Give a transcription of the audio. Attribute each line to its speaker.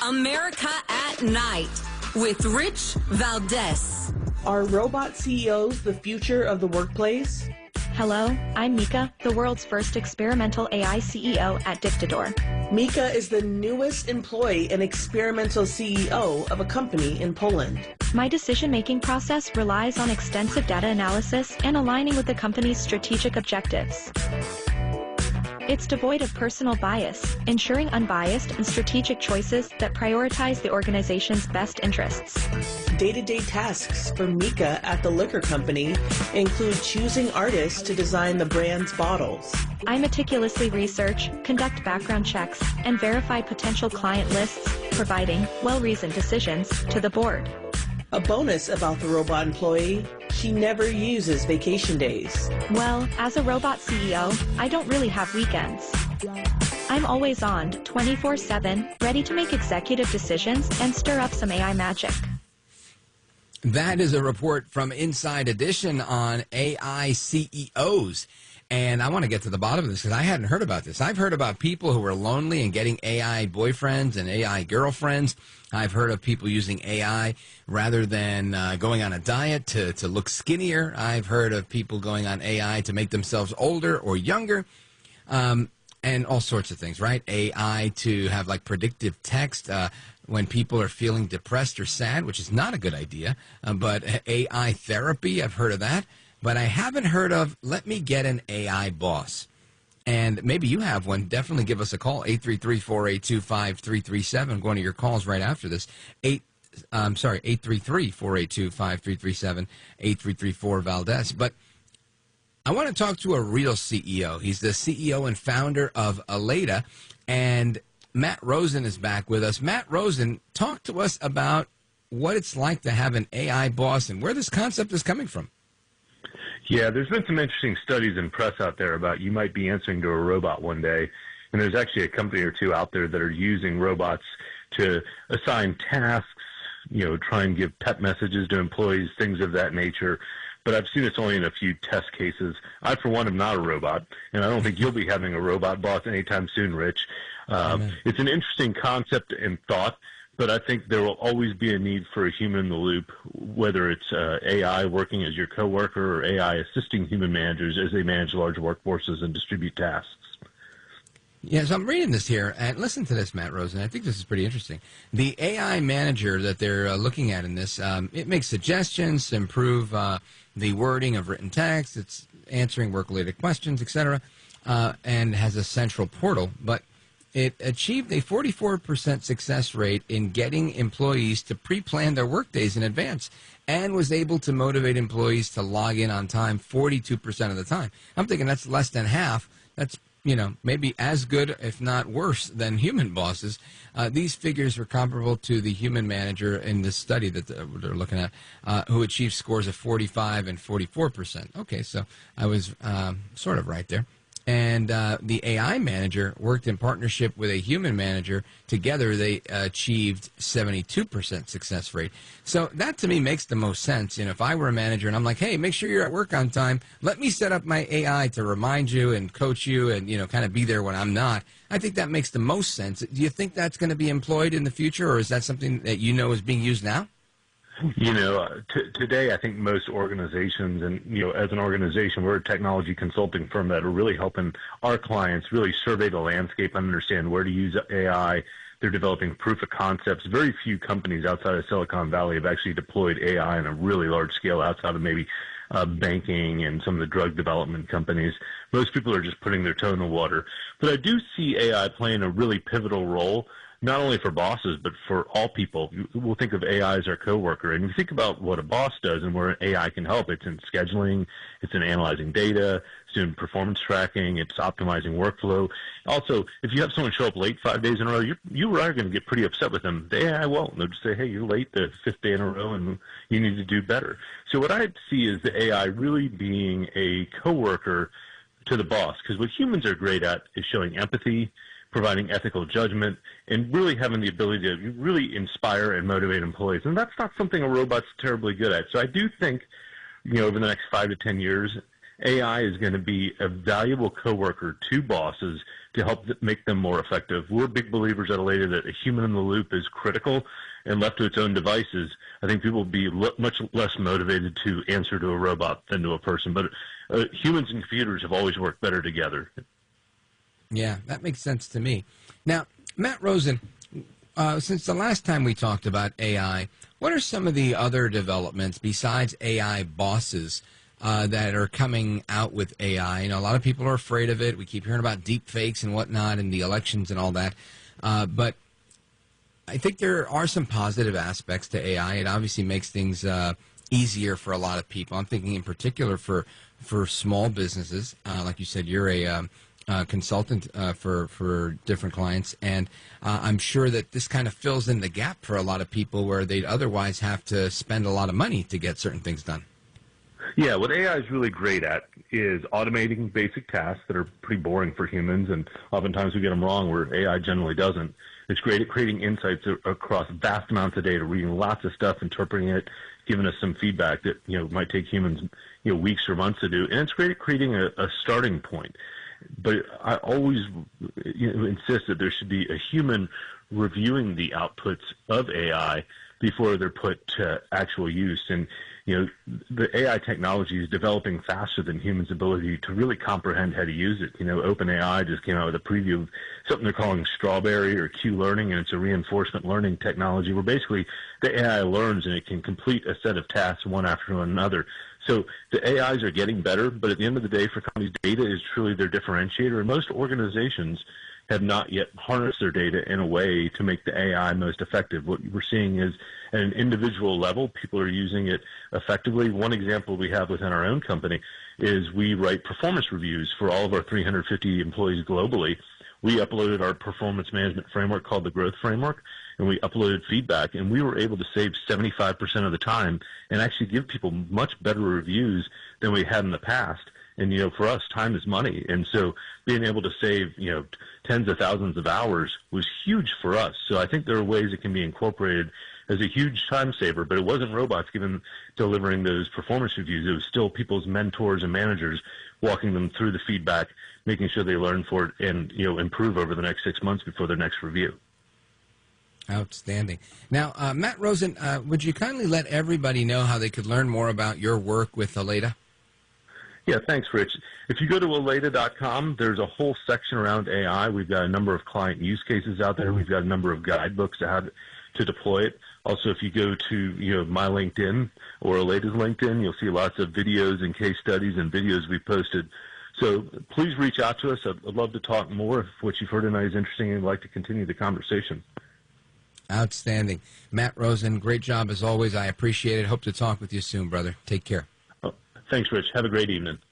Speaker 1: America at Night with Rich Valdez.
Speaker 2: Are robot CEOs the future of the workplace?
Speaker 3: Hello, I'm Mika, the world's first experimental AI CEO at Dictador.
Speaker 2: Mika is the newest employee and experimental CEO of a company in Poland.
Speaker 3: My decision-making process relies on extensive data analysis and aligning with the company's strategic objectives. It's devoid of personal bias, ensuring unbiased and strategic choices that prioritize the organization's best interests.
Speaker 2: Day-to-day tasks for Mika at the liquor company include choosing artists to design the brand's bottles.
Speaker 3: I meticulously research, conduct background checks, and verify potential client lists, providing well-reasoned decisions to the board.
Speaker 2: A bonus about the robot employee, she never uses vacation days.
Speaker 3: Well, as a robot CEO, I don't really have weekends. I'm always on, 24/7, ready to make executive decisions and stir up some AI magic.
Speaker 4: That is a report from Inside Edition on AI CEOs. And I want to get to the bottom of this because I hadn't heard about this. I've heard about people who are lonely and getting AI boyfriends and AI girlfriends. I've heard of people using AI rather than going on a diet to look skinnier. I've heard of people going on AI to make themselves older or younger. And all sorts of things, right? AI to have like predictive text when people are feeling depressed or sad, which is not a good idea. But AI therapy, I've heard of that. But I haven't heard of, let me get an AI boss. And maybe you have one. Definitely give us a call, 833-482-5337. I'm going to your calls right after this. 833-482-5337, 8334-Valdez. But I want to talk to a real CEO. He's the CEO and founder of Aleda, and Matt Rosen is back with us. Matt Rosen, talk to us about what it's like to have an AI boss and where this concept is coming from.
Speaker 5: Yeah, there's been some interesting studies and press out there about you might be answering to a robot one day, and there's actually a company or two out there that are using robots to assign tasks, try and give pet messages to employees, things of that nature. But I've seen this only in a few test cases. I, for one, am not a robot, and I don't think you'll be having a robot boss anytime soon, Rich. It's an interesting concept and thought, but I think there will always be a need for a human in the loop, whether it's AI working as your coworker or AI assisting human managers as they manage large workforces and distribute tasks.
Speaker 4: Yeah, so I'm reading this here, and listen to this, Matt Rosen. I think this is pretty interesting. The AI manager that they're looking at in this, it makes suggestions to improve the wording of written text. It's answering work-related questions, etc., and has a central portal. But it achieved a 44% success rate in getting employees to pre-plan their workdays in advance and was able to motivate employees to log in on time 42% of the time. I'm thinking that's less than half. That's maybe as good, if not worse, than human bosses. These figures are comparable to the human manager in this study that they're looking at, who achieved scores of 45 and 44%. Okay, so I was sort of right there. And the AI manager worked in partnership with a human manager. Together, they achieved 72% success rate. So that, to me, makes the most sense. If I were a manager and I'm like, hey, make sure you're at work on time, let me set up my AI to remind you and coach you and, kind of be there when I'm not. I think that makes the most sense. Do you think that's going to be employed in the future, or is that something that is being used now?
Speaker 5: Today, I think most organizations, and, as an organization, we're a technology consulting firm that are really helping our clients really survey the landscape and understand where to use AI. They're developing proof of concepts. Very few companies outside of Silicon Valley have actually deployed AI on a really large scale outside of maybe banking and some of the drug development companies. Most people are just putting their toe in the water. But I do see AI playing a really pivotal role, not only for bosses, but for all people. We'll think of AI as our coworker. And if you think about what a boss does and where AI can help, it's in scheduling, it's in analyzing data, it's doing performance tracking, it's optimizing workflow. Also, if you have someone show up late 5 days in a row, you are going to get pretty upset with them. The AI won't. They'll just say, hey, you're late the fifth day in a row and you need to do better. So what I see is the AI really being a coworker to the boss, because what humans are great at is showing empathy, providing ethical judgment, and really having the ability to really inspire and motivate employees. And that's not something a robot's terribly good at. So I do think, over the next 5 to 10 years, AI is going to be a valuable coworker to bosses to help make them more effective. We're big believers at Aleda that a human in the loop is critical, and left to its own devices, I think people will be much less motivated to answer to a robot than to a person. But humans and computers have always worked better together.
Speaker 4: Yeah, that makes sense to me. Now, Matt Rosen, since the last time we talked about AI, what are some of the other developments besides AI bosses that are coming out with AI? You know, a lot of people are afraid of it. We keep hearing about deep fakes and whatnot and the elections and all that. But I think there are some positive aspects to AI. It obviously makes things easier for a lot of people. I'm thinking in particular for small businesses. Like you said, you're a consultant for different clients, and I'm sure that this kind of fills in the gap for a lot of people where they'd otherwise have to spend a lot of money to get certain things done.
Speaker 5: Yeah, what AI is really great at is automating basic tasks that are pretty boring for humans, and oftentimes we get them wrong where AI generally doesn't. It's great at creating insights across vast amounts of data, reading lots of stuff, interpreting it, giving us some feedback that might take humans weeks or months to do, and it's great at creating a starting point. But I always insist that there should be a human reviewing the outputs of AI before they're put to actual use. And the AI technology is developing faster than humans' ability to really comprehend how to use it. OpenAI just came out with a preview of something they're calling Strawberry or Q-learning, and it's a reinforcement learning technology where basically the AI learns and it can complete a set of tasks one after another. So the AIs are getting better, but at the end of the day, for companies, data is truly their differentiator, and most organizations have not yet harnessed their data in a way to make the AI most effective. What we're seeing is at an individual level, people are using it effectively. One example we have within our own company is we write performance reviews for all of our 350 employees globally. We uploaded our performance management framework called the Growth Framework, and we uploaded feedback, and we were able to save 75% of the time and actually give people much better reviews than we had in the past. And, for us, time is money. And so being able to save, tens of thousands of hours was huge for us. So I think there are ways it can be incorporated as a huge time saver, but it wasn't robots delivering those performance reviews. It was still people's mentors and managers walking them through the feedback, making sure they learn for it and, improve over the next 6 months before their next review.
Speaker 4: Outstanding. Now, Matt Rosen, would you kindly let everybody know how they could learn more about your work with Aleda?
Speaker 5: Yeah, thanks, Rich. If you go to Aleda.com, there's a whole section around AI. We've got a number of client use cases out there. We've got a number of guidebooks to how to deploy it. Also, if you go to my LinkedIn or Aleda's LinkedIn, you'll see lots of videos and case studies and videos we've posted. So please reach out to us. I'd love to talk more if what you've heard tonight is interesting and you'd like to continue the conversation.
Speaker 4: Outstanding. Matt Rosen, great job as always. I appreciate it. Hope to talk with you soon, brother. Take care.
Speaker 5: Thanks, Rich. Have a great evening.